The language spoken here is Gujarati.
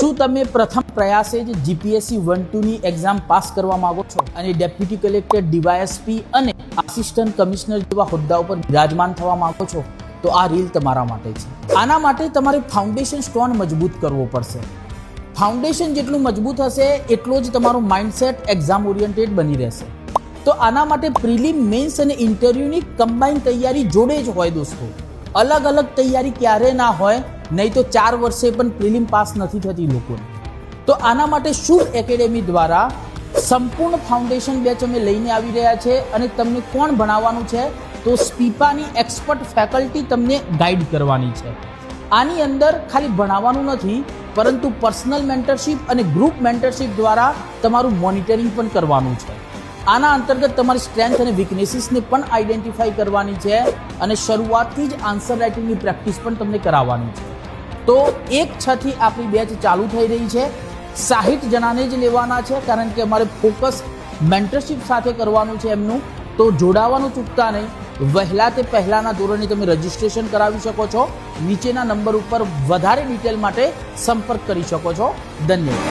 શું તમે પ્રથમ પ્રયાસે જ જીપીએસસી 1-2 ની એક્ઝામ પાસ કરવા માંગો છો અને ડેપ્યુટી કલેક્ટર, ડીવાયએસપી અને આસિસ્ટન્ટ કમિશનર જેવા હોદ્દાઓ પર બિરાજમાન થવા માંગો છો તો આ રીલ તમારા માટે છે। આના માટે તમારે ફાઉન્ડેશન સ્ટોન મજબૂત કરવો પડશે। ફાઉન્ડેશન જેટલું મજબૂત હશે એટલો જ તમારું માઇન્ડસેટ એક્ઝામ ઓરિએન્ટેડ બની રહેશે। તો આના માટે પ્રિલિમ, મેન્સ અને ઇન્ટરવ્યુની કમ્બાઇન તૈયારી જોડે જ હોય દોસ્તો। અલગ અલગ તૈયારી ક્યારે ના હોય, નહીં તો 4 વર્ષે પણ પ્રિલિમ પાસ નથી થતી લોકોને। તો આના માટે શુભ એકેડેમી દ્વારા સંપૂર્ણ ફાઉન્ડેશન બેચ અમે લઈને આવી રહ્યા છે અને તમને કોણ ભણાવવાનું છે તો સ્પીપાની એક્સપર્ટ ફેકલ્ટી તમને ગાઈડ કરવાની છે। આની અંદર ખાલી ભણાવવાનું નથી પરંતુ પર્સનલ મેન્ટરશિપ અને ગ્રુપ મેન્ટરશિપ દ્વારા તમારું મોનિટરિંગ પણ કરવાનું છે। આના અંતર્ગત તમારી સ્ટ્રેન્થ અને વીકનેસીસને પણ આઈડેન્ટિફાઈ કરવાની છે અને શરૂઆતથી જ આન્સર રાઇટિંગની પ્રેક્ટિસ પણ તમને કરાવવાની છે। તો 1-6 થી આપણી બેચ ચાલુ થઈ રહી છે। 60 જણાને જ લેવાના છે કારણ કે અમારે ફોકસ મેન્ટરશિપ સાથે કરવાનું છે એમનું। તો જોડાવાનું ચૂકતા નહીં। વહેલા તે પહેલાના ધોરણે તમે રજીસ્ટ્રેશન કરાવી શકો છો। નીચેના નંબર ઉપર વધારે ડિટેલ માટે સંપર્ક કરી શકો છો। ધન્યવાદ।